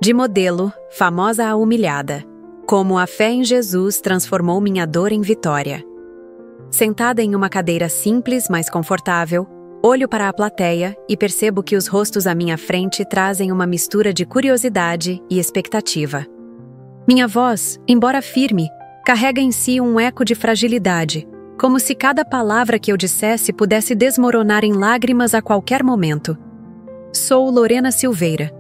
De modelo, famosa a humilhada. Como a fé em Jesus transformou minha dor em vitória. Sentada em uma cadeira simples, mas confortável, olho para a plateia e percebo que os rostos à minha frente trazem uma mistura de curiosidade e expectativa. Minha voz, embora firme, carrega em si um eco de fragilidade, como se cada palavra que eu dissesse pudesse desmoronar em lágrimas a qualquer momento. Sou Lorena Silveira,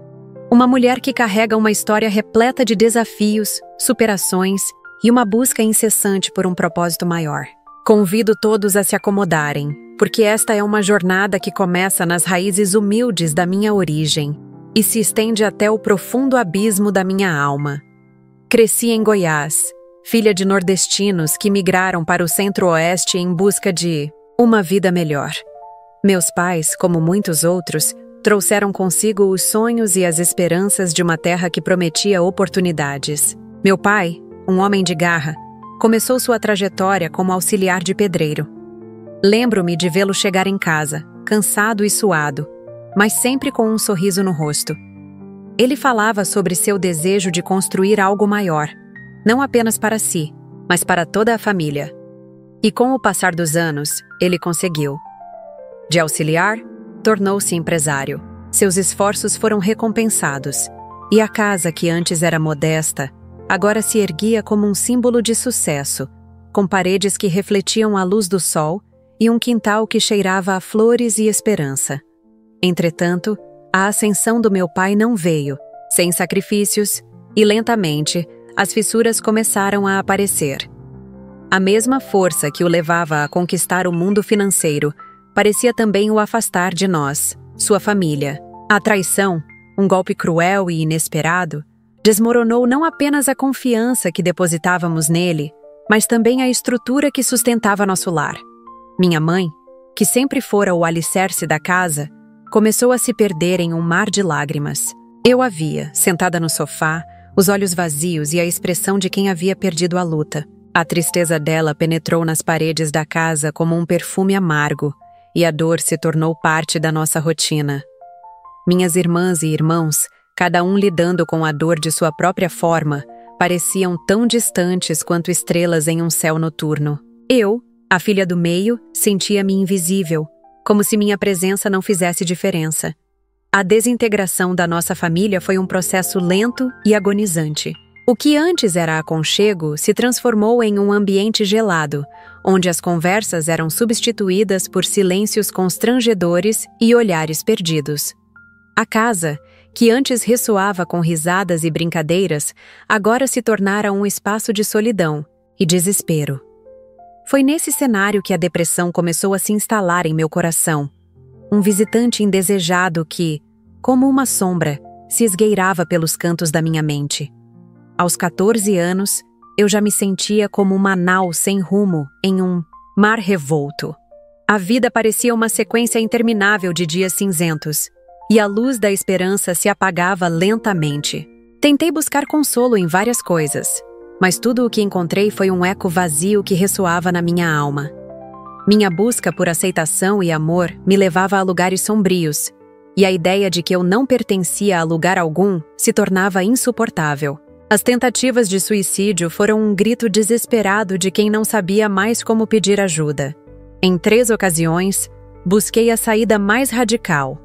uma mulher que carrega uma história repleta de desafios, superações e uma busca incessante por um propósito maior. Convido todos a se acomodarem, porque esta é uma jornada que começa nas raízes humildes da minha origem e se estende até o profundo abismo da minha alma. Cresci em Goiás, filha de nordestinos que migraram para o centro-oeste em busca de uma vida melhor. Meus pais, como muitos outros, trouxeram consigo os sonhos e as esperanças de uma terra que prometia oportunidades. Meu pai, um homem de garra, começou sua trajetória como auxiliar de pedreiro. Lembro-me de vê-lo chegar em casa, cansado e suado, mas sempre com um sorriso no rosto. Ele falava sobre seu desejo de construir algo maior, não apenas para si, mas para toda a família. E com o passar dos anos, ele conseguiu. De auxiliar, tornou-se empresário. Seus esforços foram recompensados, e a casa que antes era modesta, agora se erguia como um símbolo de sucesso, com paredes que refletiam a luz do sol e um quintal que cheirava a flores e esperança. Entretanto, a ascensão do meu pai não veio, sem sacrifícios, e lentamente, as fissuras começaram a aparecer. A mesma força que o levava a conquistar o mundo financeiro parecia também o afastar de nós, sua família. A traição, um golpe cruel e inesperado, desmoronou não apenas a confiança que depositávamos nele, mas também a estrutura que sustentava nosso lar. Minha mãe, que sempre fora o alicerce da casa, começou a se perder em um mar de lágrimas. Eu a via, sentada no sofá, os olhos vazios e a expressão de quem havia perdido a luta. A tristeza dela penetrou nas paredes da casa como um perfume amargo, e a dor se tornou parte da nossa rotina. Minhas irmãs e irmãos, cada um lidando com a dor de sua própria forma, pareciam tão distantes quanto estrelas em um céu noturno. Eu, a filha do meio, sentia-me invisível, como se minha presença não fizesse diferença. A desintegração da nossa família foi um processo lento e agonizante. O que antes era aconchego se transformou em um ambiente gelado, onde as conversas eram substituídas por silêncios constrangedores e olhares perdidos. A casa, que antes ressoava com risadas e brincadeiras, agora se tornara um espaço de solidão e desespero. Foi nesse cenário que a depressão começou a se instalar em meu coração. Um visitante indesejado que, como uma sombra, se esgueirava pelos cantos da minha mente. Aos 14 anos, eu já me sentia como uma nau sem rumo em um mar revolto. A vida parecia uma sequência interminável de dias cinzentos, e a luz da esperança se apagava lentamente. Tentei buscar consolo em várias coisas, mas tudo o que encontrei foi um eco vazio que ressoava na minha alma. Minha busca por aceitação e amor me levava a lugares sombrios, e a ideia de que eu não pertencia a lugar algum se tornava insuportável. As tentativas de suicídio foram um grito desesperado de quem não sabia mais como pedir ajuda. Em 3 ocasiões, busquei a saída mais radical,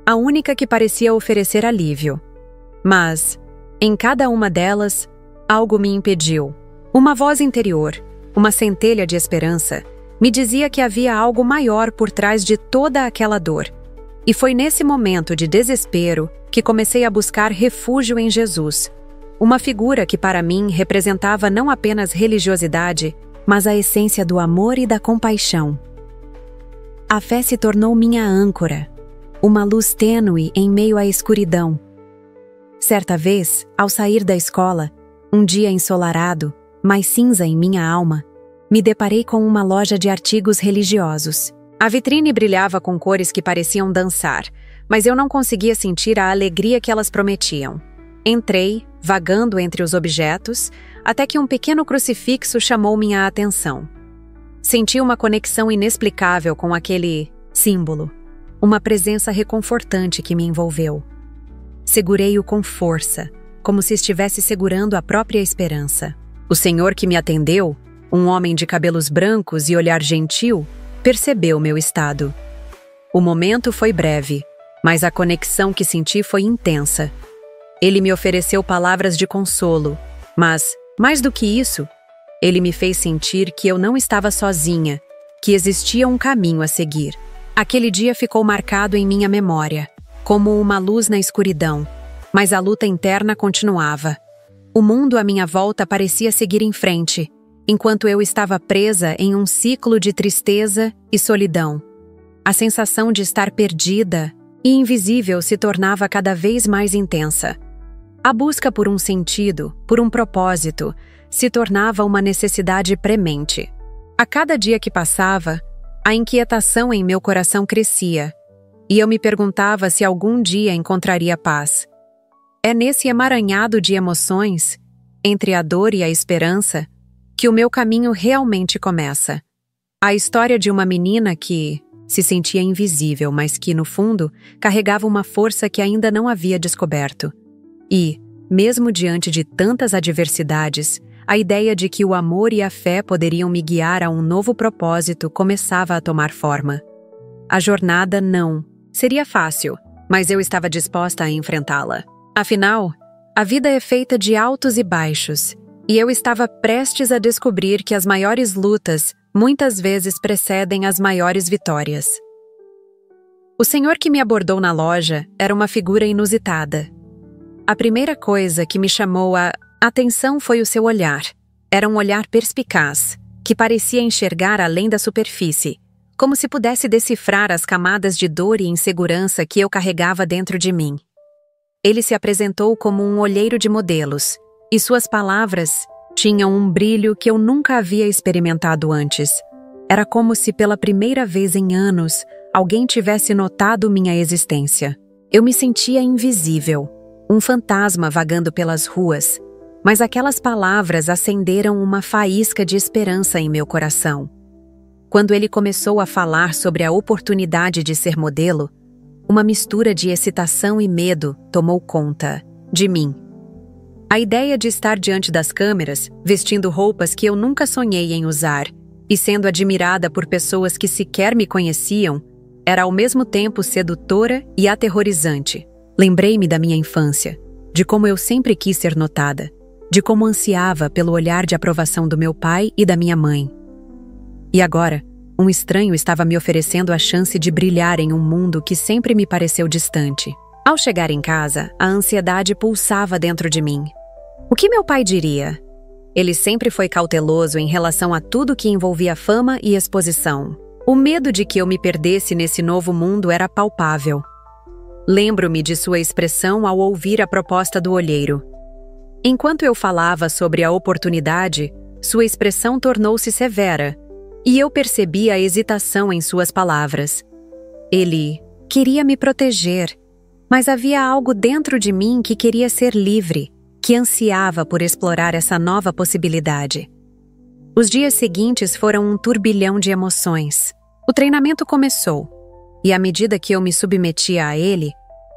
a única que parecia oferecer alívio. Mas, em cada uma delas, algo me impediu. Uma voz interior, uma centelha de esperança, me dizia que havia algo maior por trás de toda aquela dor. E foi nesse momento de desespero que comecei a buscar refúgio em Jesus, uma figura que para mim representava não apenas religiosidade, mas a essência do amor e da compaixão. A fé se tornou minha âncora, uma luz tênue em meio à escuridão. Certa vez, ao sair da escola, um dia ensolarado, mas cinza em minha alma, me deparei com uma loja de artigos religiosos. A vitrine brilhava com cores que pareciam dançar, mas eu não conseguia sentir a alegria que elas prometiam. Entrei, vagando entre os objetos, até que um pequeno crucifixo chamou minha atenção. Senti uma conexão inexplicável com aquele símbolo, uma presença reconfortante que me envolveu. Segurei-o com força, como se estivesse segurando a própria esperança. O senhor que me atendeu, um homem de cabelos brancos e olhar gentil, percebeu meu estado. O momento foi breve, mas a conexão que senti foi intensa. Ele me ofereceu palavras de consolo, mas, mais do que isso, ele me fez sentir que eu não estava sozinha, que existia um caminho a seguir. Aquele dia ficou marcado em minha memória, como uma luz na escuridão, mas a luta interna continuava. O mundo à minha volta parecia seguir em frente, enquanto eu estava presa em um ciclo de tristeza e solidão. A sensação de estar perdida e invisível se tornava cada vez mais intensa. A busca por um sentido, por um propósito, se tornava uma necessidade premente. A cada dia que passava, a inquietação em meu coração crescia, e eu me perguntava se algum dia encontraria paz. É nesse emaranhado de emoções, entre a dor e a esperança, que o meu caminho realmente começa. A história de uma menina que se sentia invisível, mas que, no fundo, carregava uma força que ainda não havia descoberto. E, mesmo diante de tantas adversidades, a ideia de que o amor e a fé poderiam me guiar a um novo propósito começava a tomar forma. A jornada não seria fácil, mas eu estava disposta a enfrentá-la. Afinal, a vida é feita de altos e baixos, e eu estava prestes a descobrir que as maiores lutas muitas vezes precedem as maiores vitórias. O senhor que me abordou na loja era uma figura inusitada. A primeira coisa que me chamou a atenção foi o seu olhar. Era um olhar perspicaz, que parecia enxergar além da superfície, como se pudesse decifrar as camadas de dor e insegurança que eu carregava dentro de mim. Ele se apresentou como um olheiro de modelos, e suas palavras tinham um brilho que eu nunca havia experimentado antes. Era como se pela primeira vez em anos alguém tivesse notado minha existência. Eu me sentia invisível, um fantasma vagando pelas ruas, mas aquelas palavras acenderam uma faísca de esperança em meu coração. Quando ele começou a falar sobre a oportunidade de ser modelo, uma mistura de excitação e medo tomou conta de mim. A ideia de estar diante das câmeras, vestindo roupas que eu nunca sonhei em usar e sendo admirada por pessoas que sequer me conheciam, era ao mesmo tempo sedutora e aterrorizante. Lembrei-me da minha infância, de como eu sempre quis ser notada, de como ansiava pelo olhar de aprovação do meu pai e da minha mãe. E agora, um estranho estava me oferecendo a chance de brilhar em um mundo que sempre me pareceu distante. Ao chegar em casa, a ansiedade pulsava dentro de mim. O que meu pai diria? Ele sempre foi cauteloso em relação a tudo que envolvia fama e exposição. O medo de que eu me perdesse nesse novo mundo era palpável. Lembro-me de sua expressão ao ouvir a proposta do olheiro. Enquanto eu falava sobre a oportunidade, sua expressão tornou-se severa, e eu percebi a hesitação em suas palavras. Ele queria me proteger, mas havia algo dentro de mim que queria ser livre, que ansiava por explorar essa nova possibilidade. Os dias seguintes foram um turbilhão de emoções. O treinamento começou, e à medida que eu me submetia a ele,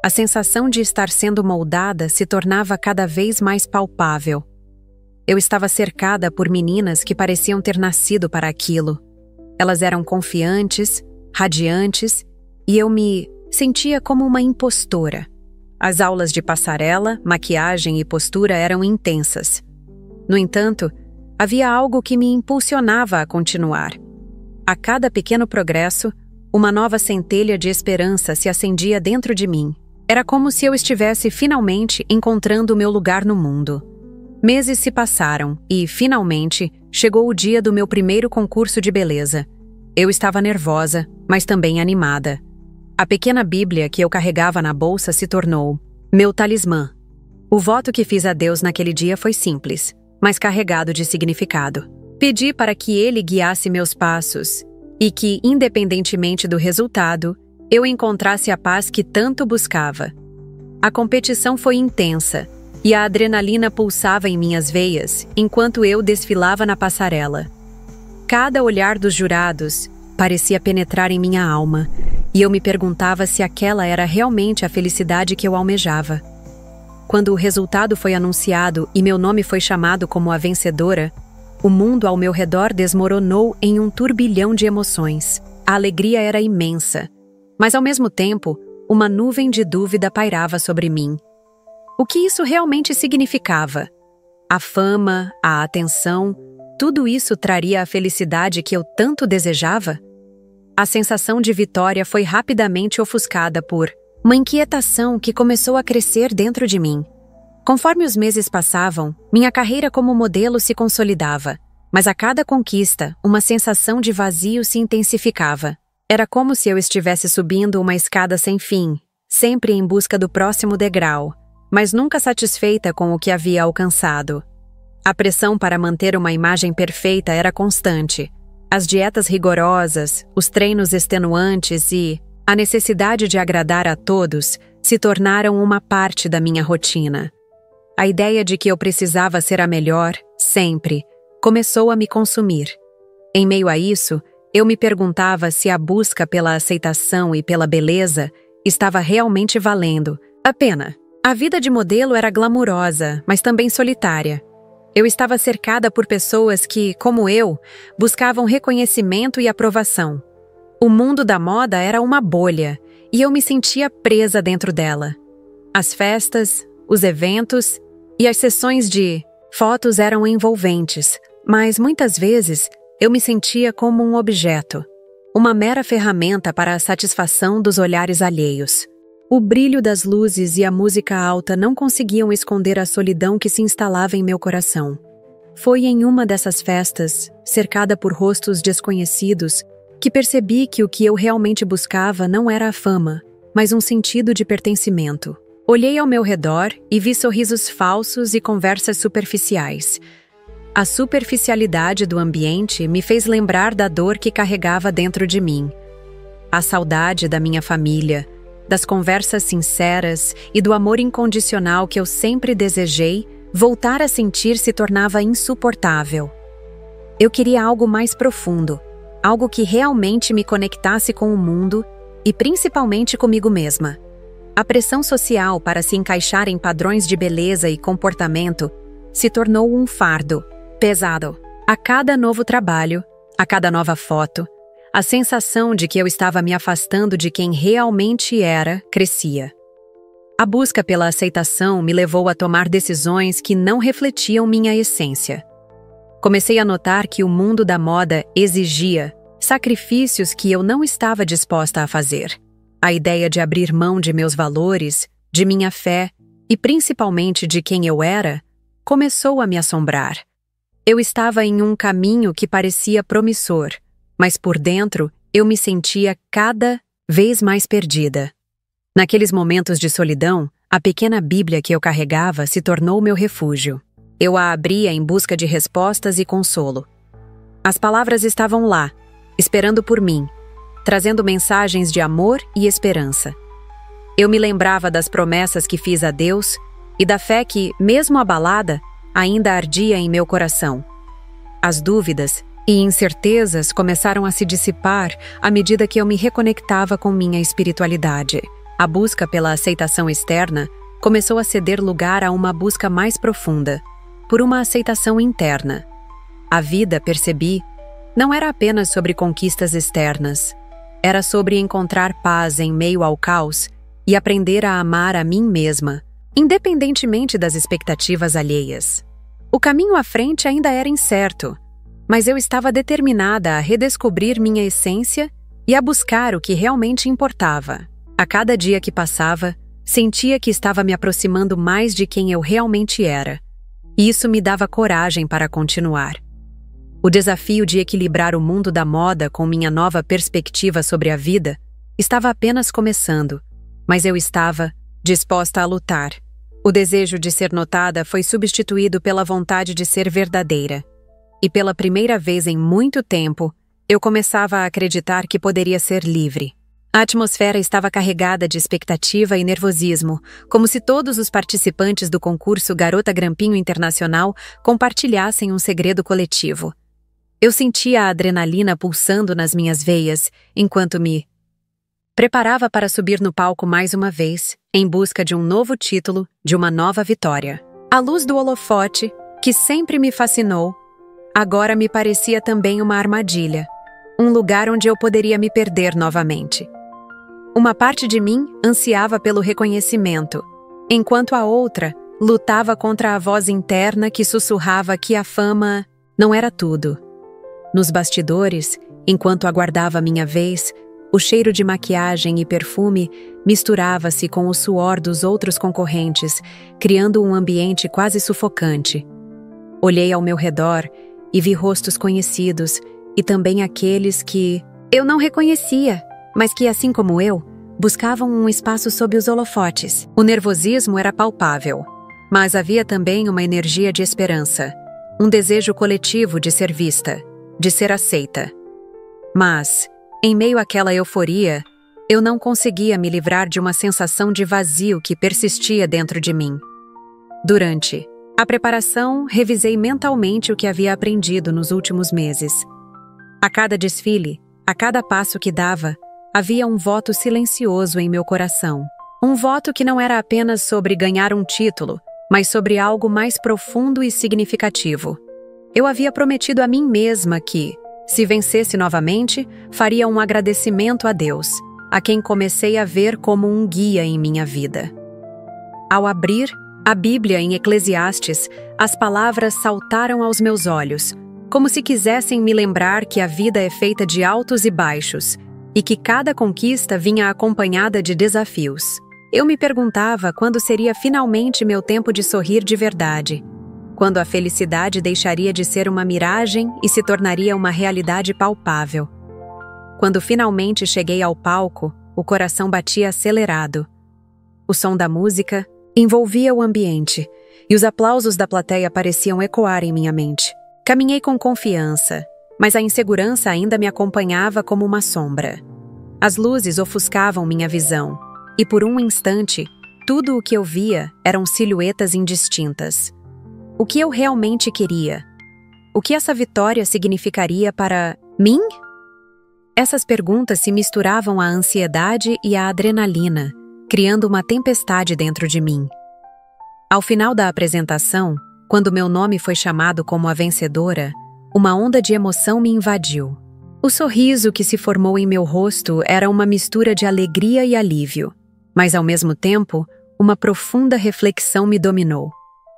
a sensação de estar sendo moldada se tornava cada vez mais palpável. Eu estava cercada por meninas que pareciam ter nascido para aquilo. Elas eram confiantes, radiantes, e eu me sentia como uma impostora. As aulas de passarela, maquiagem e postura eram intensas. No entanto, havia algo que me impulsionava a continuar. A cada pequeno progresso, uma nova centelha de esperança se acendia dentro de mim. Era como se eu estivesse finalmente encontrando o meu lugar no mundo. Meses se passaram e, finalmente, chegou o dia do meu primeiro concurso de beleza. Eu estava nervosa, mas também animada. A pequena Bíblia que eu carregava na bolsa se tornou meu talismã. O voto que fiz a Deus naquele dia foi simples, mas carregado de significado. Pedi para que Ele guiasse meus passos e que, independentemente do resultado, eu encontrasse a paz que tanto buscava. A competição foi intensa e a adrenalina pulsava em minhas veias enquanto eu desfilava na passarela. Cada olhar dos jurados parecia penetrar em minha alma, e eu me perguntava se aquela era realmente a felicidade que eu almejava. quando o resultado foi anunciado e meu nome foi chamado como a vencedora, o mundo ao meu redor desmoronou em um turbilhão de emoções. A alegria era imensa, mas ao mesmo tempo, uma nuvem de dúvida pairava sobre mim. O que isso realmente significava? A fama, a atenção, tudo isso traria a felicidade que eu tanto desejava? A sensação de vitória foi rapidamente ofuscada por uma inquietação que começou a crescer dentro de mim. Conforme os meses passavam, minha carreira como modelo se consolidava, mas a cada conquista, uma sensação de vazio se intensificava. Era como se eu estivesse subindo uma escada sem fim, sempre em busca do próximo degrau, mas nunca satisfeita com o que havia alcançado. A pressão para manter uma imagem perfeita era constante. As dietas rigorosas, os treinos extenuantes e a necessidade de agradar a todos se tornaram uma parte da minha rotina. A ideia de que eu precisava ser a melhor, sempre, começou a me consumir. Em meio a isso, eu me perguntava se a busca pela aceitação e pela beleza estava realmente valendo a pena. A vida de modelo era glamurosa, mas também solitária. Eu estava cercada por pessoas que, como eu, buscavam reconhecimento e aprovação. O mundo da moda era uma bolha, e eu me sentia presa dentro dela. As festas, os eventos e as sessões de fotos eram envolventes, mas muitas vezes eu me sentia como um objeto, uma mera ferramenta para a satisfação dos olhares alheios. O brilho das luzes e a música alta não conseguiam esconder a solidão que se instalava em meu coração. Foi em uma dessas festas, cercada por rostos desconhecidos, que percebi que o que eu realmente buscava não era a fama, mas um sentido de pertencimento. Olhei ao meu redor e vi sorrisos falsos e conversas superficiais. A superficialidade do ambiente me fez lembrar da dor que carregava dentro de mim. A saudade da minha família, das conversas sinceras e do amor incondicional que eu sempre desejei, voltar a sentir se tornava insuportável. Eu queria algo mais profundo, algo que realmente me conectasse com o mundo e principalmente comigo mesma. A pressão social para se encaixar em padrões de beleza e comportamento se tornou um fardo, pesado. A cada novo trabalho, a cada nova foto, a sensação de que eu estava me afastando de quem realmente era crescia. A busca pela aceitação me levou a tomar decisões que não refletiam minha essência. Comecei a notar que o mundo da moda exigia sacrifícios que eu não estava disposta a fazer. A ideia de abrir mão de meus valores, de minha fé e principalmente de quem eu era, começou a me assombrar. Eu estava em um caminho que parecia promissor, mas por dentro eu me sentia cada vez mais perdida. Naqueles momentos de solidão, a pequena Bíblia que eu carregava se tornou meu refúgio. Eu a abria em busca de respostas e consolo. As palavras estavam lá, esperando por mim, trazendo mensagens de amor e esperança. Eu me lembrava das promessas que fiz a Deus e da fé que, mesmo abalada, ainda ardia em meu coração. As dúvidas e incertezas começaram a se dissipar à medida que eu me reconectava com minha espiritualidade. A busca pela aceitação externa começou a ceder lugar a uma busca mais profunda, por uma aceitação interna. A vida, percebi, não era apenas sobre conquistas externas. Era sobre encontrar paz em meio ao caos e aprender a amar a mim mesma, independentemente das expectativas alheias. O caminho à frente ainda era incerto, mas eu estava determinada a redescobrir minha essência e a buscar o que realmente importava. A cada dia que passava, sentia que estava me aproximando mais de quem eu realmente era. E isso me dava coragem para continuar. O desafio de equilibrar o mundo da moda com minha nova perspectiva sobre a vida estava apenas começando, mas eu estava disposta a lutar. O desejo de ser notada foi substituído pela vontade de ser verdadeira. E pela primeira vez em muito tempo, eu começava a acreditar que poderia ser livre. A atmosfera estava carregada de expectativa e nervosismo, como se todos os participantes do concurso Garota Grampinho Internacional compartilhassem um segredo coletivo. Eu sentia a adrenalina pulsando nas minhas veias, enquanto me Preparava para subir no palco mais uma vez, em busca de um novo título, de uma nova vitória. A luz do holofote, que sempre me fascinou, agora me parecia também uma armadilha, um lugar onde eu poderia me perder novamente. Uma parte de mim ansiava pelo reconhecimento, enquanto a outra lutava contra a voz interna que sussurrava que a fama não era tudo. Nos bastidores, enquanto aguardava minha vez, o cheiro de maquiagem e perfume misturava-se com o suor dos outros concorrentes, criando um ambiente quase sufocante. Olhei ao meu redor e vi rostos conhecidos e também aqueles que eu não reconhecia, mas que, assim como eu, buscavam um espaço sob os holofotes. O nervosismo era palpável, mas havia também uma energia de esperança, um desejo coletivo de ser vista, de ser aceita. Mas, em meio àquela euforia, eu não conseguia me livrar de uma sensação de vazio que persistia dentro de mim. Durante a preparação, revisei mentalmente o que havia aprendido nos últimos meses. A cada desfile, a cada passo que dava, havia um voto silencioso em meu coração. Um voto que não era apenas sobre ganhar um título, mas sobre algo mais profundo e significativo. Eu havia prometido a mim mesma que, se vencesse novamente, faria um agradecimento a Deus, a quem comecei a ver como um guia em minha vida. Ao abrir a Bíblia em Eclesiastes, as palavras saltaram aos meus olhos, como se quisessem me lembrar que a vida é feita de altos e baixos, e que cada conquista vinha acompanhada de desafios. Eu me perguntava quando seria finalmente meu tempo de sorrir de verdade, quando a felicidade deixaria de ser uma miragem e se tornaria uma realidade palpável. Quando finalmente cheguei ao palco, o coração batia acelerado. O som da música envolvia o ambiente, e os aplausos da plateia pareciam ecoar em minha mente. Caminhei com confiança, mas a insegurança ainda me acompanhava como uma sombra. As luzes ofuscavam minha visão, e por um instante, tudo o que eu via eram silhuetas indistintas. O que eu realmente queria? O que essa vitória significaria para mim? Essas perguntas se misturavam à ansiedade e à adrenalina, criando uma tempestade dentro de mim. Ao final da apresentação, quando meu nome foi chamado como a vencedora, uma onda de emoção me invadiu. O sorriso que se formou em meu rosto era uma mistura de alegria e alívio, mas ao mesmo tempo, uma profunda reflexão me dominou.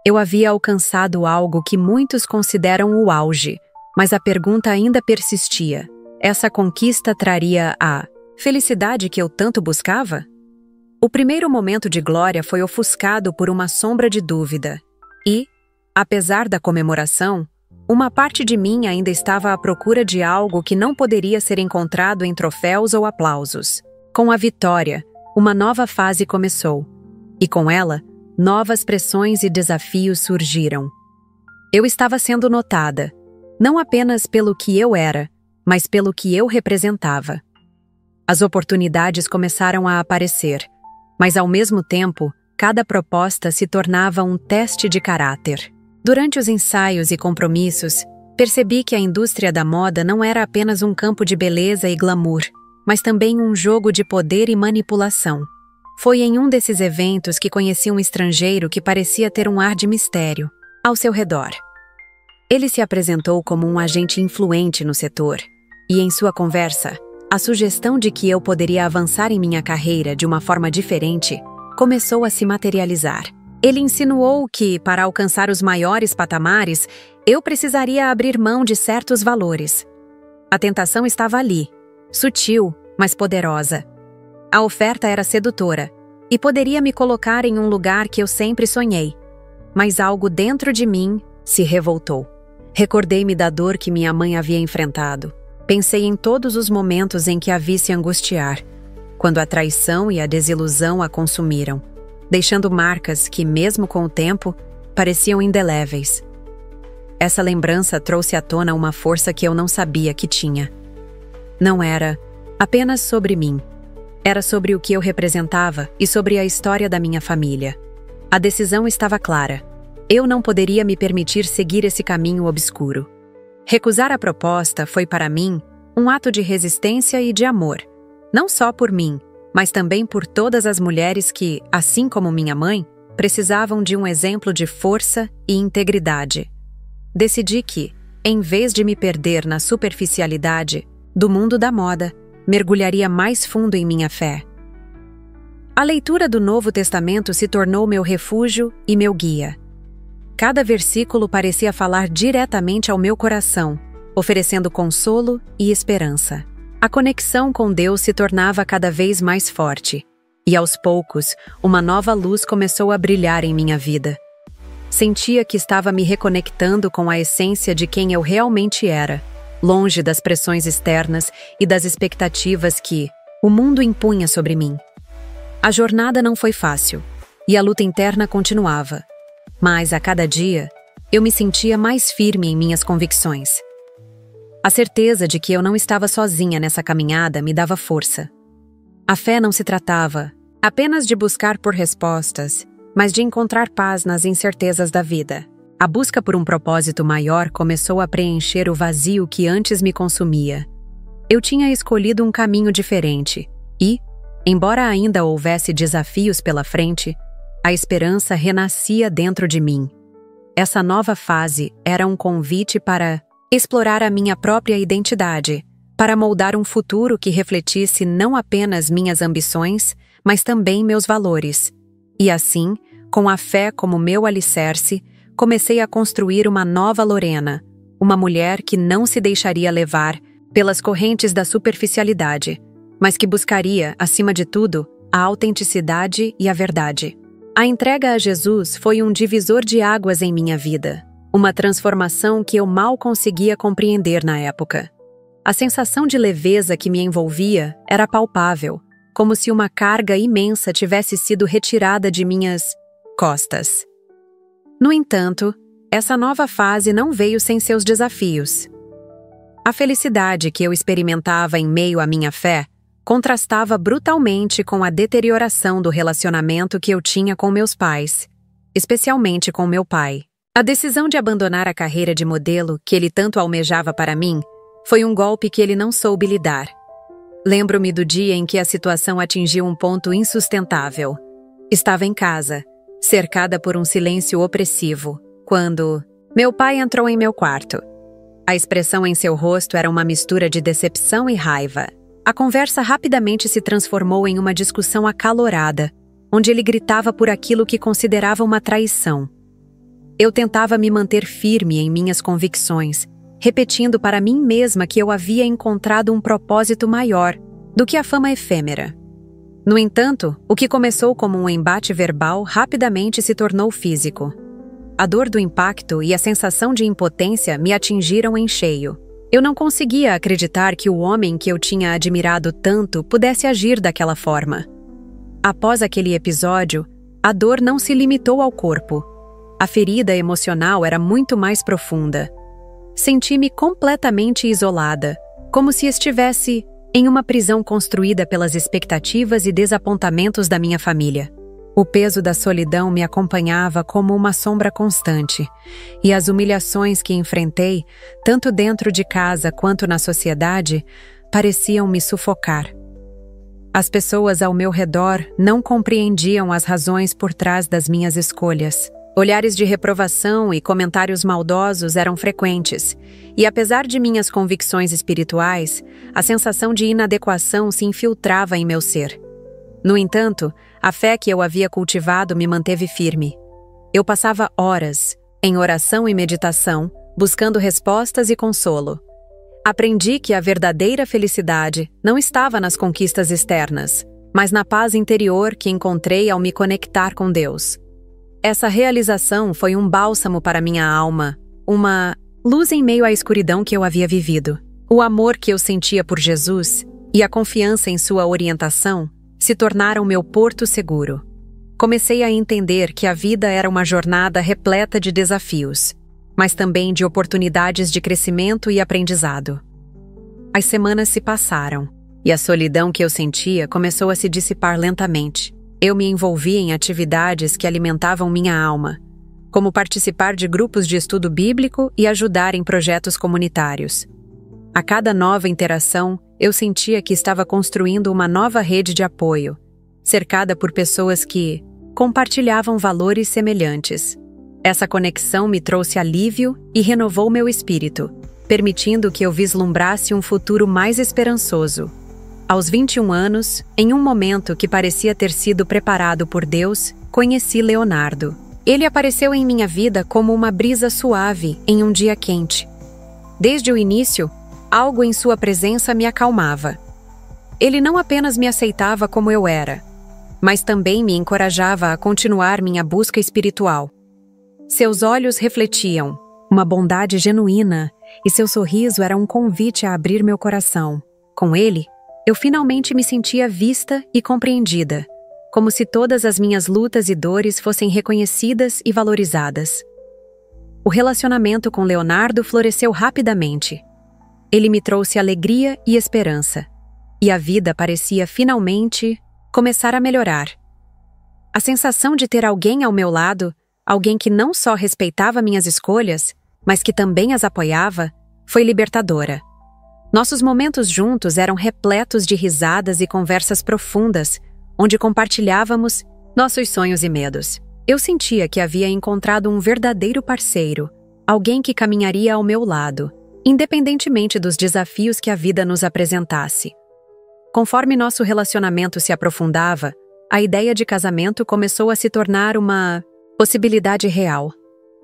Eu havia alcançado algo que muitos consideram o auge, mas a pergunta ainda persistia. Essa conquista traria a felicidade que eu tanto buscava? O primeiro momento de glória foi ofuscado por uma sombra de dúvida. E, apesar da comemoração, uma parte de mim ainda estava à procura de algo que não poderia ser encontrado em troféus ou aplausos. Com a vitória, uma nova fase começou. E com ela, novas pressões e desafios surgiram. Eu estava sendo notada, não apenas pelo que eu era, mas pelo que eu representava. As oportunidades começaram a aparecer, mas ao mesmo tempo, cada proposta se tornava um teste de caráter. Durante os ensaios e compromissos, percebi que a indústria da moda não era apenas um campo de beleza e glamour, mas também um jogo de poder e manipulação. Foi em um desses eventos que conheci um estrangeiro que parecia ter um ar de mistério ao seu redor. Ele se apresentou como um agente influente no setor, e em sua conversa, a sugestão de que eu poderia avançar em minha carreira de uma forma diferente começou a se materializar. Ele insinuou que, para alcançar os maiores patamares, eu precisaria abrir mão de certos valores. A tentação estava ali, sutil, mas poderosa. A oferta era sedutora e poderia me colocar em um lugar que eu sempre sonhei. Mas algo dentro de mim se revoltou. Recordei-me da dor que minha mãe havia enfrentado. Pensei em todos os momentos em que a vi se angustiar, quando a traição e a desilusão a consumiram, deixando marcas que, mesmo com o tempo, pareciam indeléveis. Essa lembrança trouxe à tona uma força que eu não sabia que tinha. Não era apenas sobre mim. Era sobre o que eu representava e sobre a história da minha família. A decisão estava clara. Eu não poderia me permitir seguir esse caminho obscuro. Recusar a proposta foi para mim um ato de resistência e de amor, não só por mim, mas também por todas as mulheres que, assim como minha mãe, precisavam de um exemplo de força e integridade. Decidi que, em vez de me perder na superficialidade do mundo da moda, mergulharia mais fundo em minha fé. A leitura do Novo Testamento se tornou meu refúgio e meu guia. Cada versículo parecia falar diretamente ao meu coração, oferecendo consolo e esperança. A conexão com Deus se tornava cada vez mais forte, e aos poucos, uma nova luz começou a brilhar em minha vida. Sentia que estava me reconectando com a essência de quem eu realmente era, longe das pressões externas e das expectativas que o mundo impunha sobre mim. A jornada não foi fácil, e a luta interna continuava, mas a cada dia, eu me sentia mais firme em minhas convicções. A certeza de que eu não estava sozinha nessa caminhada me dava força. A fé não se tratava apenas de buscar por respostas, mas de encontrar paz nas incertezas da vida. A busca por um propósito maior começou a preencher o vazio que antes me consumia. Eu tinha escolhido um caminho diferente e, embora ainda houvesse desafios pela frente, a esperança renascia dentro de mim. Essa nova fase era um convite para explorar a minha própria identidade, para moldar um futuro que refletisse não apenas minhas ambições, mas também meus valores. E assim, com a fé como meu alicerce, comecei a construir uma nova Lorena, uma mulher que não se deixaria levar pelas correntes da superficialidade, mas que buscaria, acima de tudo, a autenticidade e a verdade. A entrega a Jesus foi um divisor de águas em minha vida, uma transformação que eu mal conseguia compreender na época. A sensação de leveza que me envolvia era palpável, como se uma carga imensa tivesse sido retirada de minhas costas. No entanto, essa nova fase não veio sem seus desafios. A felicidade que eu experimentava em meio à minha fé contrastava brutalmente com a deterioração do relacionamento que eu tinha com meus pais, especialmente com meu pai. A decisão de abandonar a carreira de modelo que ele tanto almejava para mim foi um golpe que ele não soube lidar. Lembro-me do dia em que a situação atingiu um ponto insustentável. Estava em casa, cercada por um silêncio opressivo, quando meu pai entrou em meu quarto. A expressão em seu rosto era uma mistura de decepção e raiva. A conversa rapidamente se transformou em uma discussão acalorada, onde ele gritava por aquilo que considerava uma traição. Eu tentava me manter firme em minhas convicções, repetindo para mim mesma que eu havia encontrado um propósito maior do que a fama efêmera. No entanto, o que começou como um embate verbal rapidamente se tornou físico. A dor do impacto e a sensação de impotência me atingiram em cheio. Eu não conseguia acreditar que o homem que eu tinha admirado tanto pudesse agir daquela forma. Após aquele episódio, a dor não se limitou ao corpo. A ferida emocional era muito mais profunda. Senti-me completamente isolada, como se estivesse em uma prisão construída pelas expectativas e desapontamentos da minha família. O peso da solidão me acompanhava como uma sombra constante, e as humilhações que enfrentei, tanto dentro de casa quanto na sociedade, pareciam me sufocar. As pessoas ao meu redor não compreendiam as razões por trás das minhas escolhas. Olhares de reprovação e comentários maldosos eram frequentes, e apesar de minhas convicções espirituais, a sensação de inadequação se infiltrava em meu ser. No entanto, a fé que eu havia cultivado me manteve firme. Eu passava horas, em oração e meditação, buscando respostas e consolo. Aprendi que a verdadeira felicidade não estava nas conquistas externas, mas na paz interior que encontrei ao me conectar com Deus. Essa realização foi um bálsamo para minha alma, uma luz em meio à escuridão que eu havia vivido. O amor que eu sentia por Jesus e a confiança em sua orientação se tornaram meu porto seguro. Comecei a entender que a vida era uma jornada repleta de desafios, mas também de oportunidades de crescimento e aprendizado. As semanas se passaram, e a solidão que eu sentia começou a se dissipar lentamente. Eu me envolvi em atividades que alimentavam minha alma, como participar de grupos de estudo bíblico e ajudar em projetos comunitários. A cada nova interação, eu sentia que estava construindo uma nova rede de apoio, cercada por pessoas que compartilhavam valores semelhantes. Essa conexão me trouxe alívio e renovou meu espírito, permitindo que eu vislumbrasse um futuro mais esperançoso. Aos 21 anos, em um momento que parecia ter sido preparado por Deus, conheci Leonardo. Ele apareceu em minha vida como uma brisa suave em um dia quente. Desde o início, algo em sua presença me acalmava. Ele não apenas me aceitava como eu era, mas também me encorajava a continuar minha busca espiritual. Seus olhos refletiam uma bondade genuína e seu sorriso era um convite a abrir meu coração. Com ele, eu finalmente me sentia vista e compreendida, como se todas as minhas lutas e dores fossem reconhecidas e valorizadas. O relacionamento com Leonardo floresceu rapidamente. Ele me trouxe alegria e esperança, e a vida parecia finalmente começar a melhorar. A sensação de ter alguém ao meu lado, alguém que não só respeitava minhas escolhas, mas que também as apoiava, foi libertadora. Nossos momentos juntos eram repletos de risadas e conversas profundas, onde compartilhávamos nossos sonhos e medos. Eu sentia que havia encontrado um verdadeiro parceiro, alguém que caminharia ao meu lado, independentemente dos desafios que a vida nos apresentasse. Conforme nosso relacionamento se aprofundava, a ideia de casamento começou a se tornar uma possibilidade real.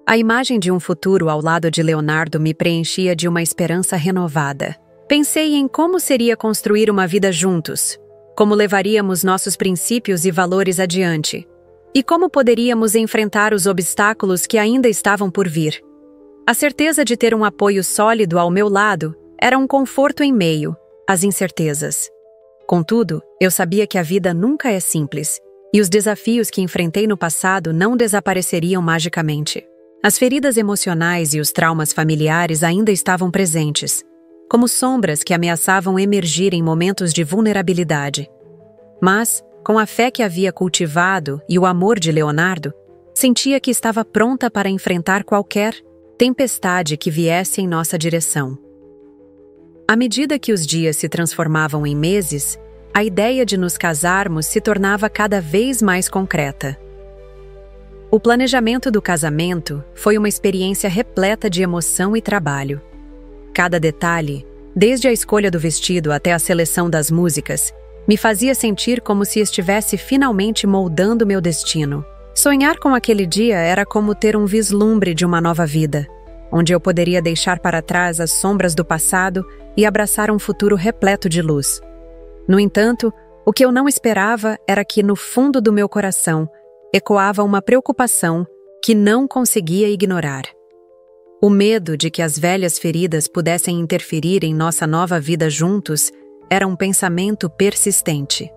A imagem de um futuro ao lado de Leonardo me preenchia de uma esperança renovada. Pensei em como seria construir uma vida juntos, como levaríamos nossos princípios e valores adiante, e como poderíamos enfrentar os obstáculos que ainda estavam por vir. A certeza de ter um apoio sólido ao meu lado era um conforto em meio às incertezas. Contudo, eu sabia que a vida nunca é simples, e os desafios que enfrentei no passado não desapareceriam magicamente. As feridas emocionais e os traumas familiares ainda estavam presentes, como sombras que ameaçavam emergir em momentos de vulnerabilidade. Mas, com a fé que havia cultivado e o amor de Leonardo, sentia que estava pronta para enfrentar qualquer tempestade que viesse em nossa direção. À medida que os dias se transformavam em meses, a ideia de nos casarmos se tornava cada vez mais concreta. O planejamento do casamento foi uma experiência repleta de emoção e trabalho. Cada detalhe, desde a escolha do vestido até a seleção das músicas, me fazia sentir como se estivesse finalmente moldando meu destino. Sonhar com aquele dia era como ter um vislumbre de uma nova vida, onde eu poderia deixar para trás as sombras do passado e abraçar um futuro repleto de luz. No entanto, o que eu não esperava era que, no fundo do meu coração, ecoava uma preocupação que não conseguia ignorar. O medo de que as velhas feridas pudessem interferir em nossa nova vida juntos era um pensamento persistente.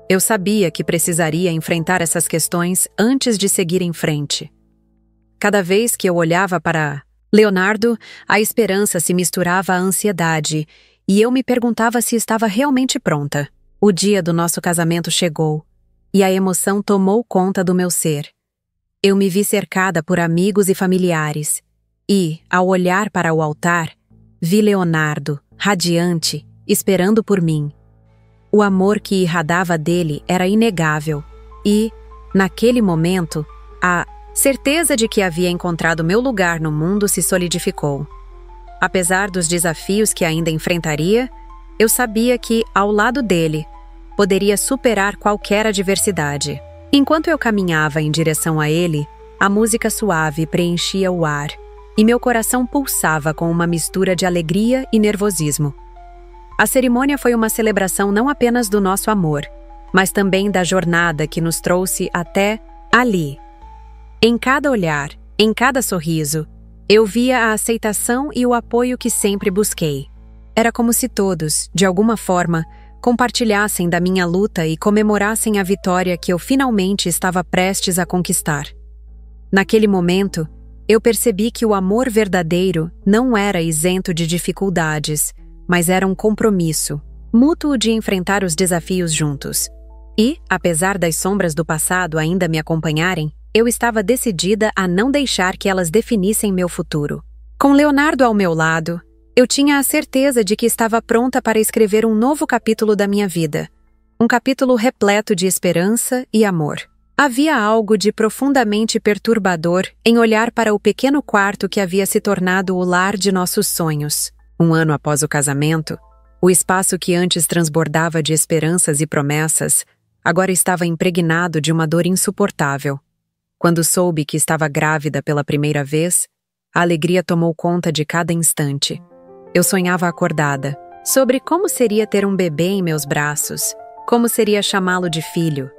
Eu sabia que precisaria enfrentar essas questões antes de seguir em frente. Cada vez que eu olhava para Leonardo, a esperança se misturava à ansiedade, e eu me perguntava se estava realmente pronta. O dia do nosso casamento chegou, e a emoção tomou conta do meu ser. Eu me vi cercada por amigos e familiares, e, ao olhar para o altar, vi Leonardo, radiante, esperando por mim. O amor que irradiava dele era inegável, e, naquele momento, a certeza de que havia encontrado meu lugar no mundo se solidificou. Apesar dos desafios que ainda enfrentaria, eu sabia que, ao lado dele, poderia superar qualquer adversidade. Enquanto eu caminhava em direção a ele, a música suave preenchia o ar, e meu coração pulsava com uma mistura de alegria e nervosismo. A cerimônia foi uma celebração não apenas do nosso amor, mas também da jornada que nos trouxe até ali. Em cada olhar, em cada sorriso, eu via a aceitação e o apoio que sempre busquei. Era como se todos, de alguma forma, compartilhassem da minha luta e comemorassem a vitória que eu finalmente estava prestes a conquistar. Naquele momento, eu percebi que o amor verdadeiro não era isento de dificuldades, mas era um compromisso mútuo de enfrentar os desafios juntos. E, apesar das sombras do passado ainda me acompanharem, eu estava decidida a não deixar que elas definissem meu futuro. Com Leonardo ao meu lado, Eu tinha a certeza de que estava pronta para escrever um novo capítulo da minha vida. Um capítulo repleto de esperança e amor. Havia algo de profundamente perturbador em olhar para o pequeno quarto que havia se tornado o lar de nossos sonhos. Um ano após o casamento, o espaço que antes transbordava de esperanças e promessas, agora estava impregnado de uma dor insuportável. Quando soube que estava grávida pela primeira vez, a alegria tomou conta de cada instante. Eu sonhava acordada, sobre como seria ter um bebê em meus braços, como seria chamá-lo de filho,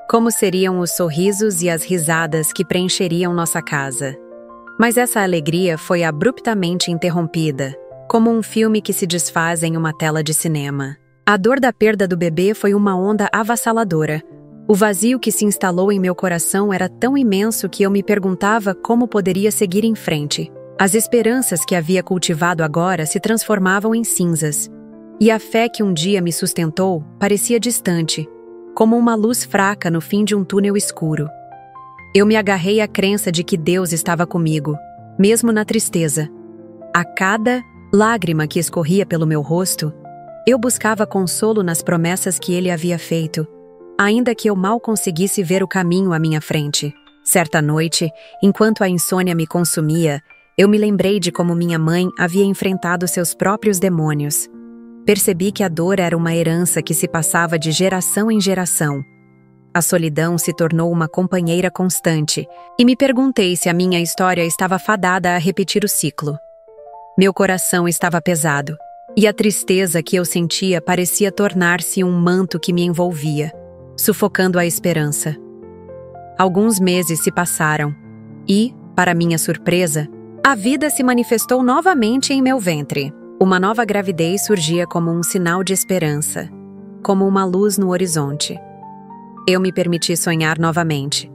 como seriam os sorrisos e as risadas que preencheriam nossa casa. Mas essa alegria foi abruptamente interrompida, como um filme que se desfaz em uma tela de cinema. A dor da perda do bebê foi uma onda avassaladora. O vazio que se instalou em meu coração era tão imenso que eu me perguntava como poderia seguir em frente. As esperanças que havia cultivado agora se transformavam em cinzas, e a fé que um dia me sustentou parecia distante, como uma luz fraca no fim de um túnel escuro. Eu me agarrei à crença de que Deus estava comigo, mesmo na tristeza. A cada lágrima que escorria pelo meu rosto, eu buscava consolo nas promessas que Ele havia feito, ainda que eu mal conseguisse ver o caminho à minha frente. Certa noite, enquanto a insônia me consumia, eu me lembrei de como minha mãe havia enfrentado seus próprios demônios. Percebi que a dor era uma herança que se passava de geração em geração. A solidão se tornou uma companheira constante, e me perguntei se a minha história estava fadada a repetir o ciclo. Meu coração estava pesado, e a tristeza que eu sentia parecia tornar-se um manto que me envolvia, sufocando a esperança. Alguns meses se passaram, e, para minha surpresa, a vida se manifestou novamente em meu ventre. Uma nova gravidez surgia como um sinal de esperança, como uma luz no horizonte. Eu me permiti sonhar novamente,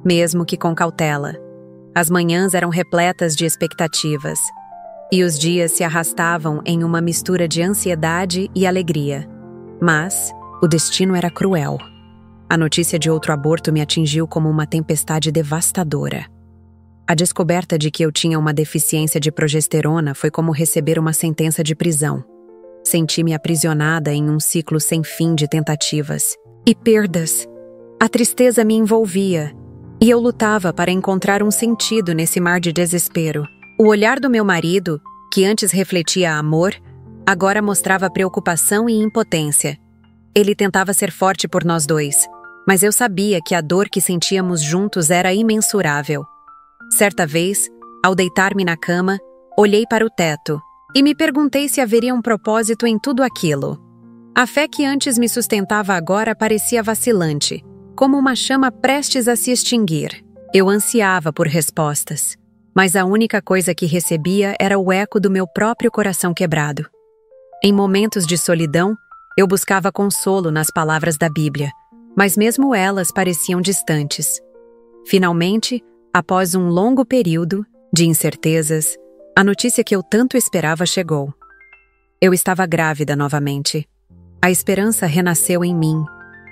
mesmo que com cautela. As manhãs eram repletas de expectativas, e os dias se arrastavam em uma mistura de ansiedade e alegria. Mas o destino era cruel. A notícia de outro aborto me atingiu como uma tempestade devastadora. A descoberta de que eu tinha uma deficiência de progesterona foi como receber uma sentença de prisão. Senti-me aprisionada em um ciclo sem fim de tentativas e perdas. A tristeza me envolvia, e eu lutava para encontrar um sentido nesse mar de desespero. O olhar do meu marido, que antes refletia amor, agora mostrava preocupação e impotência. Ele tentava ser forte por nós dois, mas eu sabia que a dor que sentíamos juntos era imensurável. Certa vez, ao deitar-me na cama, olhei para o teto e me perguntei se haveria um propósito em tudo aquilo. A fé que antes me sustentava agora parecia vacilante, como uma chama prestes a se extinguir. Eu ansiava por respostas, mas a única coisa que recebia era o eco do meu próprio coração quebrado. Em momentos de solidão, eu buscava consolo nas palavras da Bíblia, mas mesmo elas pareciam distantes. Finalmente, após um longo período de incertezas, a notícia que eu tanto esperava chegou. Eu estava grávida novamente. A esperança renasceu em mim,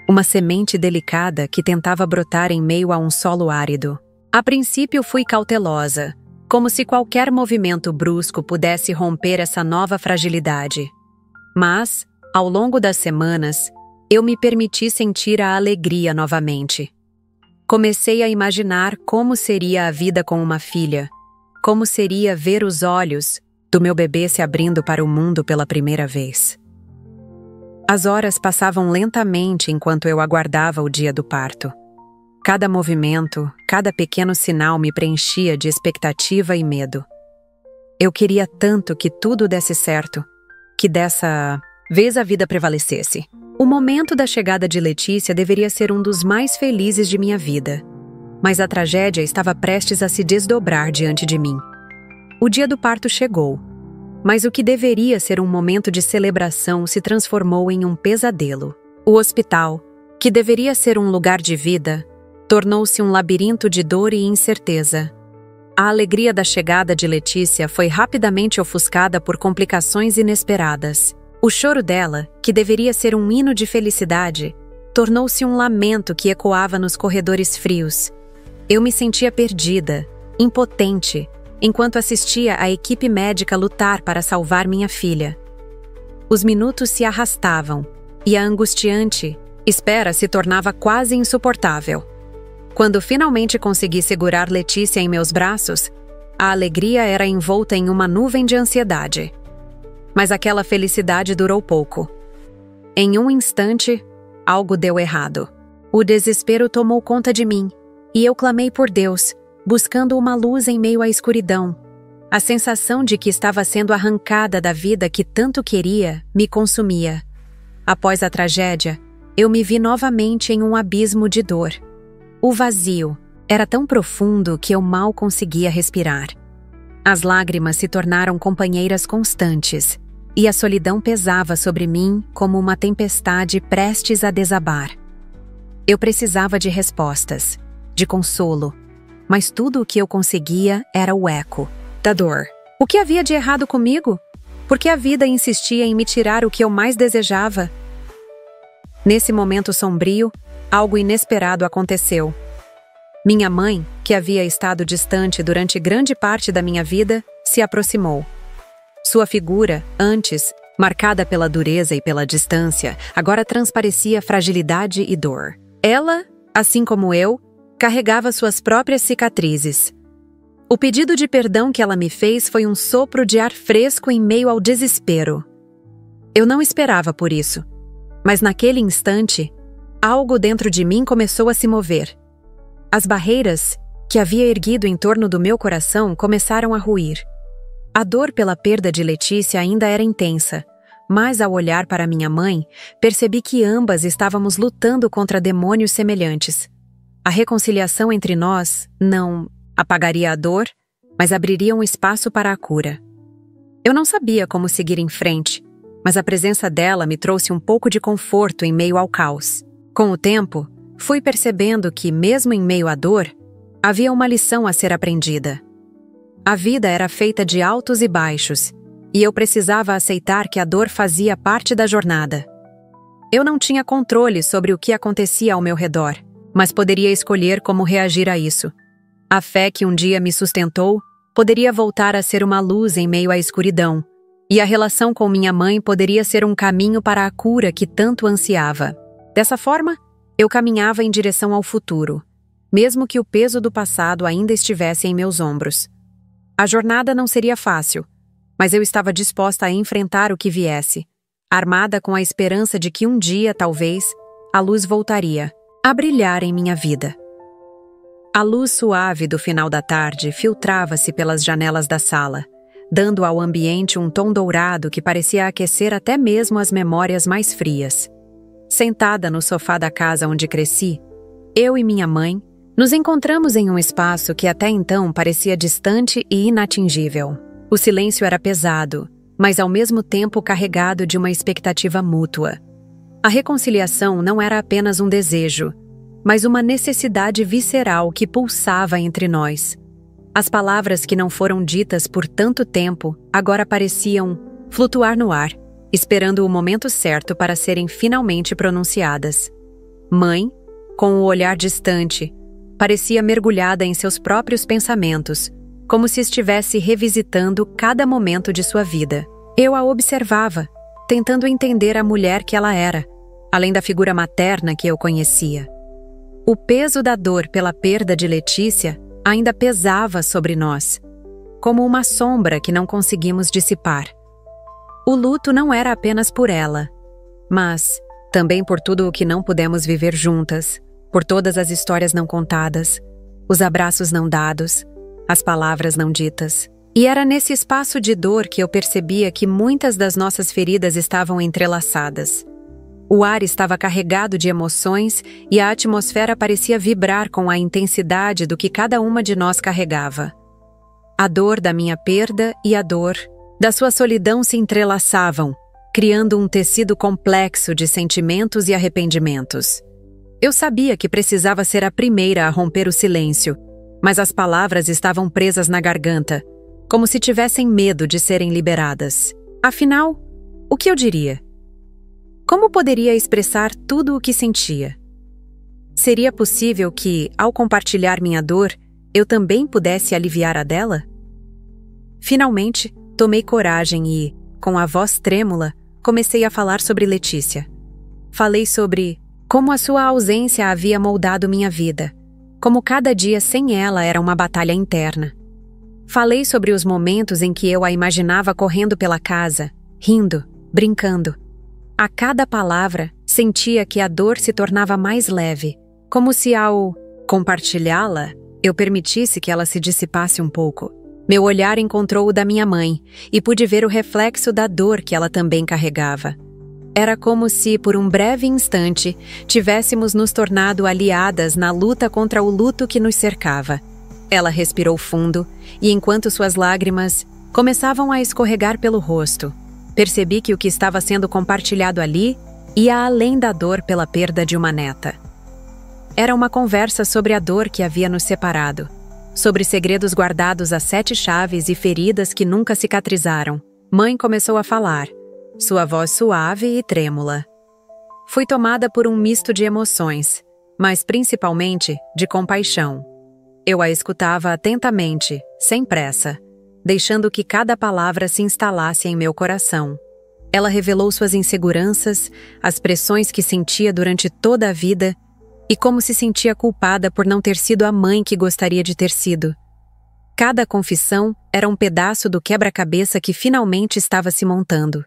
uma semente delicada que tentava brotar em meio a um solo árido. A princípio fui cautelosa, como se qualquer movimento brusco pudesse romper essa nova fragilidade. Mas, ao longo das semanas, eu me permiti sentir a alegria novamente. Comecei a imaginar como seria a vida com uma filha, como seria ver os olhos do meu bebê se abrindo para o mundo pela primeira vez. As horas passavam lentamente enquanto eu aguardava o dia do parto. Cada movimento, cada pequeno sinal me preenchia de expectativa e medo. Eu queria tanto que tudo desse certo, que dessa vez a vida prevalecesse. O momento da chegada de Letícia deveria ser um dos mais felizes de minha vida, mas a tragédia estava prestes a se desdobrar diante de mim. O dia do parto chegou, mas o que deveria ser um momento de celebração se transformou em um pesadelo. O hospital, que deveria ser um lugar de vida, tornou-se um labirinto de dor e incerteza. A alegria da chegada de Letícia foi rapidamente ofuscada por complicações inesperadas. O choro dela, que deveria ser um hino de felicidade, tornou-se um lamento que ecoava nos corredores frios. Eu me sentia perdida, impotente, enquanto assistia a equipe médica lutar para salvar minha filha. Os minutos se arrastavam, e a angustiante espera se tornava quase insuportável. Quando finalmente consegui segurar Letícia em meus braços, a alegria era envolta em uma nuvem de ansiedade. Mas aquela felicidade durou pouco. Em um instante, algo deu errado. O desespero tomou conta de mim, e eu clamei por Deus, buscando uma luz em meio à escuridão. A sensação de que estava sendo arrancada da vida que tanto queria me consumia. Após a tragédia, eu me vi novamente em um abismo de dor. O vazio era tão profundo que eu mal conseguia respirar. As lágrimas se tornaram companheiras constantes, e a solidão pesava sobre mim como uma tempestade prestes a desabar. Eu precisava de respostas, de consolo, mas tudo o que eu conseguia era o eco da dor. O que havia de errado comigo? Por que a vida insistia em me tirar o que eu mais desejava? Nesse momento sombrio, algo inesperado aconteceu. Minha mãe, que havia estado distante durante grande parte da minha vida, se aproximou. Sua figura, antes marcada pela dureza e pela distância, agora transparecia fragilidade e dor. Ela, assim como eu, carregava suas próprias cicatrizes. O pedido de perdão que ela me fez foi um sopro de ar fresco em meio ao desespero. Eu não esperava por isso, mas naquele instante, algo dentro de mim começou a se mover. As barreiras que havia erguido em torno do meu coração começaram a ruir. A dor pela perda de Letícia ainda era intensa, mas ao olhar para minha mãe, percebi que ambas estávamos lutando contra demônios semelhantes. A reconciliação entre nós não apagaria a dor, mas abriria um espaço para a cura. Eu não sabia como seguir em frente, mas a presença dela me trouxe um pouco de conforto em meio ao caos. Com o tempo, fui percebendo que, mesmo em meio à dor, havia uma lição a ser aprendida. A vida era feita de altos e baixos, e eu precisava aceitar que a dor fazia parte da jornada. Eu não tinha controle sobre o que acontecia ao meu redor, mas poderia escolher como reagir a isso. A fé que um dia me sustentou poderia voltar a ser uma luz em meio à escuridão, e a relação com minha mãe poderia ser um caminho para a cura que tanto ansiava. Dessa forma, eu caminhava em direção ao futuro, mesmo que o peso do passado ainda estivesse em meus ombros. A jornada não seria fácil, mas eu estava disposta a enfrentar o que viesse, armada com a esperança de que um dia, talvez, a luz voltaria a brilhar em minha vida. A luz suave do final da tarde filtrava-se pelas janelas da sala, dando ao ambiente um tom dourado que parecia aquecer até mesmo as memórias mais frias. Sentada no sofá da casa onde cresci, eu e minha mãe nos encontramos em um espaço que até então parecia distante e inatingível. O silêncio era pesado, mas ao mesmo tempo carregado de uma expectativa mútua. A reconciliação não era apenas um desejo, mas uma necessidade visceral que pulsava entre nós. As palavras que não foram ditas por tanto tempo agora pareciam flutuar no ar, esperando o momento certo para serem finalmente pronunciadas. Mãe, com o olhar distante, parecia mergulhada em seus próprios pensamentos, como se estivesse revisitando cada momento de sua vida. Eu a observava, tentando entender a mulher que ela era, além da figura materna que eu conhecia. O peso da dor pela perda de Letícia ainda pesava sobre nós, como uma sombra que não conseguimos dissipar. O luto não era apenas por ela, mas também por tudo o que não pudemos viver juntas, por todas as histórias não contadas, os abraços não dados, as palavras não ditas. E era nesse espaço de dor que eu percebia que muitas das nossas feridas estavam entrelaçadas. O ar estava carregado de emoções e a atmosfera parecia vibrar com a intensidade do que cada uma de nós carregava. A dor da minha perda e a dor da sua solidão se entrelaçavam, criando um tecido complexo de sentimentos e arrependimentos. Eu sabia que precisava ser a primeira a romper o silêncio, mas as palavras estavam presas na garganta, como se tivessem medo de serem liberadas. Afinal, o que eu diria? Como poderia expressar tudo o que sentia? Seria possível que, ao compartilhar minha dor, eu também pudesse aliviar a dela? Finalmente, tomei coragem e, com a voz trêmula, comecei a falar sobre Letícia. Falei sobre como a sua ausência havia moldado minha vida, como cada dia sem ela era uma batalha interna. Falei sobre os momentos em que eu a imaginava correndo pela casa, rindo, brincando. A cada palavra, sentia que a dor se tornava mais leve, como se ao compartilhá-la, eu permitisse que ela se dissipasse um pouco. Meu olhar encontrou o da minha mãe e pude ver o reflexo da dor que ela também carregava. Era como se, por um breve instante, tivéssemos nos tornado aliadas na luta contra o luto que nos cercava. Ela respirou fundo e, enquanto suas lágrimas começavam a escorregar pelo rosto, percebi que o que estava sendo compartilhado ali ia além da dor pela perda de uma neta. Era uma conversa sobre a dor que havia nos separado, sobre segredos guardados a 7 chaves e feridas que nunca cicatrizaram. Mãe começou a falar, sua voz suave e trêmula. Fui tomada por um misto de emoções, mas principalmente de compaixão. Eu a escutava atentamente, sem pressa, deixando que cada palavra se instalasse em meu coração. Ela revelou suas inseguranças, as pressões que sentia durante toda a vida e como se sentia culpada por não ter sido a mãe que gostaria de ter sido. Cada confissão era um pedaço do quebra-cabeça que finalmente estava se montando.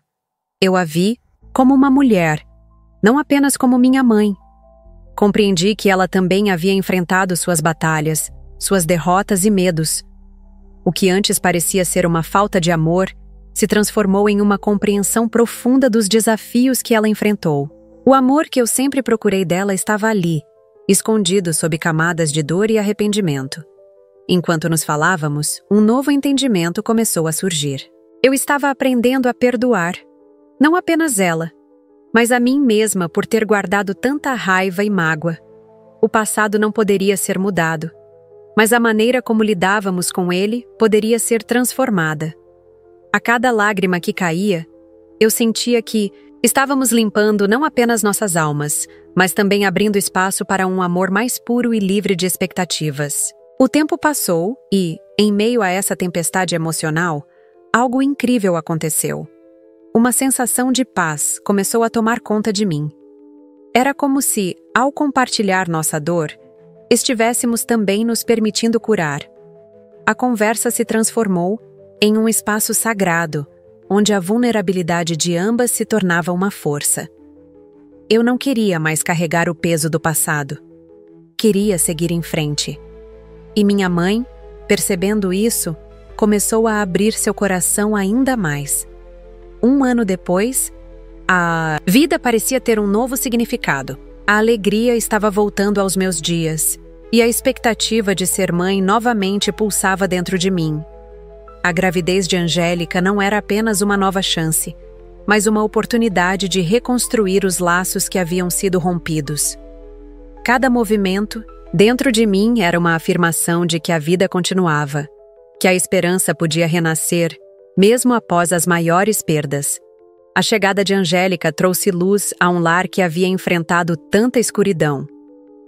Eu a vi como uma mulher, não apenas como minha mãe. Compreendi que ela também havia enfrentado suas batalhas, suas derrotas e medos. O que antes parecia ser uma falta de amor se transformou em uma compreensão profunda dos desafios que ela enfrentou. O amor que eu sempre procurei dela estava ali, escondido sob camadas de dor e arrependimento. Enquanto nos falávamos, um novo entendimento começou a surgir. Eu estava aprendendo a perdoar, não apenas ela, mas a mim mesma por ter guardado tanta raiva e mágoa. O passado não poderia ser mudado, mas a maneira como lidávamos com ele poderia ser transformada. A cada lágrima que caía, eu sentia que estávamos limpando não apenas nossas almas, mas também abrindo espaço para um amor mais puro e livre de expectativas. O tempo passou e, em meio a essa tempestade emocional, algo incrível aconteceu. Uma sensação de paz começou a tomar conta de mim. Era como se, ao compartilhar nossa dor, estivéssemos também nos permitindo curar. A conversa se transformou em um espaço sagrado, onde a vulnerabilidade de ambas se tornava uma força. Eu não queria mais carregar o peso do passado. Queria seguir em frente. E minha mãe, percebendo isso, começou a abrir seu coração ainda mais. 1 ano depois, a vida parecia ter um novo significado. A alegria estava voltando aos meus dias, e a expectativa de ser mãe novamente pulsava dentro de mim. A gravidez de Angélica não era apenas uma nova chance, mas uma oportunidade de reconstruir os laços que haviam sido rompidos. Cada movimento, dentro de mim, era uma afirmação de que a vida continuava, que a esperança podia renascer, mesmo após as maiores perdas. A chegada de Angélica trouxe luz a um lar que havia enfrentado tanta escuridão.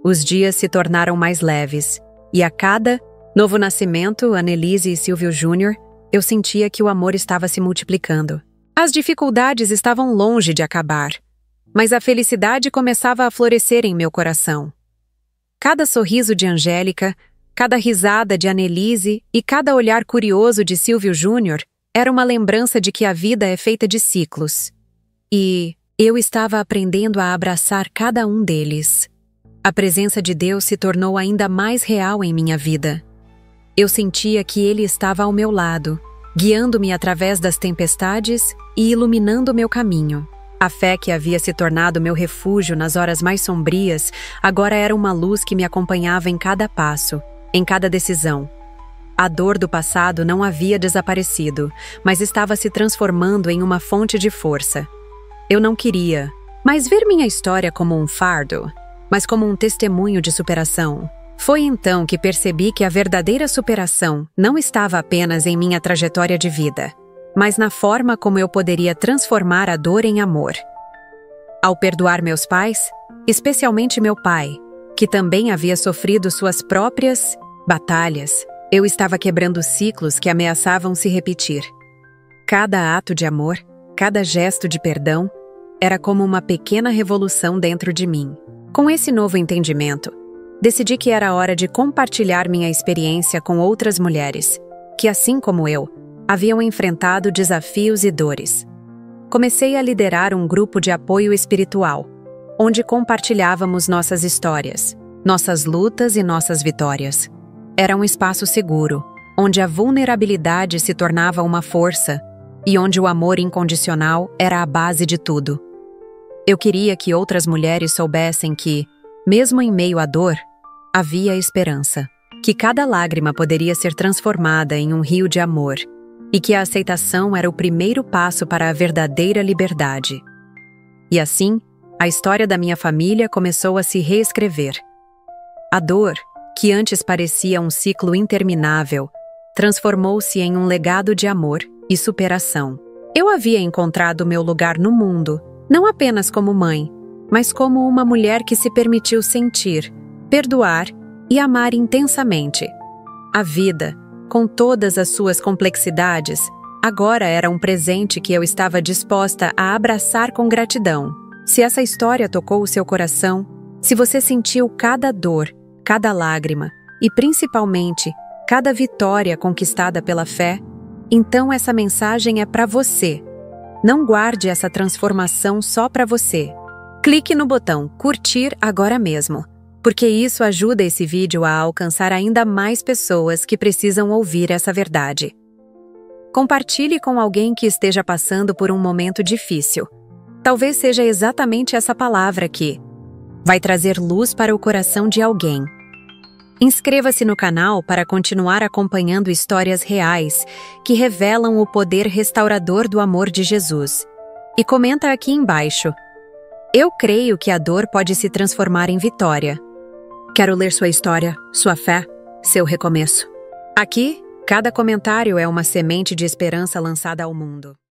Os dias se tornaram mais leves, e a cada novo nascimento, Annelise e Silvio Júnior, eu sentia que o amor estava se multiplicando. As dificuldades estavam longe de acabar, mas a felicidade começava a florescer em meu coração. Cada sorriso de Angélica, cada risada de Annelise e cada olhar curioso de Silvio Júnior era uma lembrança de que a vida é feita de ciclos. E eu estava aprendendo a abraçar cada um deles. A presença de Deus se tornou ainda mais real em minha vida. Eu sentia que Ele estava ao meu lado, guiando-me através das tempestades e iluminando meu caminho. A fé que havia se tornado meu refúgio nas horas mais sombrias, agora era uma luz que me acompanhava em cada passo, em cada decisão. A dor do passado não havia desaparecido, mas estava se transformando em uma fonte de força. Eu não queria mais ver minha história como um fardo, mas como um testemunho de superação. Foi então que percebi que a verdadeira superação não estava apenas em minha trajetória de vida, mas na forma como eu poderia transformar a dor em amor. Ao perdoar meus pais, especialmente meu pai, que também havia sofrido suas próprias batalhas, Eu estava quebrando ciclos que ameaçavam se repetir. Cada ato de amor, cada gesto de perdão, era como uma pequena revolução dentro de mim. Com esse novo entendimento, decidi que era hora de compartilhar minha experiência com outras mulheres, que, assim como eu, haviam enfrentado desafios e dores. Comecei a liderar um grupo de apoio espiritual, onde compartilhávamos nossas histórias, nossas lutas e nossas vitórias. Era um espaço seguro, onde a vulnerabilidade se tornava uma força e onde o amor incondicional era a base de tudo. Eu queria que outras mulheres soubessem que, mesmo em meio à dor, havia esperança, que cada lágrima poderia ser transformada em um rio de amor e que a aceitação era o primeiro passo para a verdadeira liberdade. E assim, a história da minha família começou a se reescrever. A dor, que antes parecia um ciclo interminável, transformou-se em um legado de amor e superação. Eu havia encontrado meu lugar no mundo, não apenas como mãe, mas como uma mulher que se permitiu sentir, perdoar e amar intensamente. A vida, com todas as suas complexidades, agora era um presente que eu estava disposta a abraçar com gratidão. Se essa história tocou o seu coração, se você sentiu cada dor, cada lágrima e, principalmente, cada vitória conquistada pela fé, então essa mensagem é para você. Não guarde essa transformação só para você. Clique no botão curtir agora mesmo, porque isso ajuda esse vídeo a alcançar ainda mais pessoas que precisam ouvir essa verdade. Compartilhe com alguém que esteja passando por um momento difícil. Talvez seja exatamente essa palavra que vai trazer luz para o coração de alguém. Inscreva-se no canal para continuar acompanhando histórias reais que revelam o poder restaurador do amor de Jesus. E comenta aqui embaixo: eu creio que a dor pode se transformar em vitória. Quero ler sua história, sua fé, seu recomeço. Aqui, cada comentário é uma semente de esperança lançada ao mundo.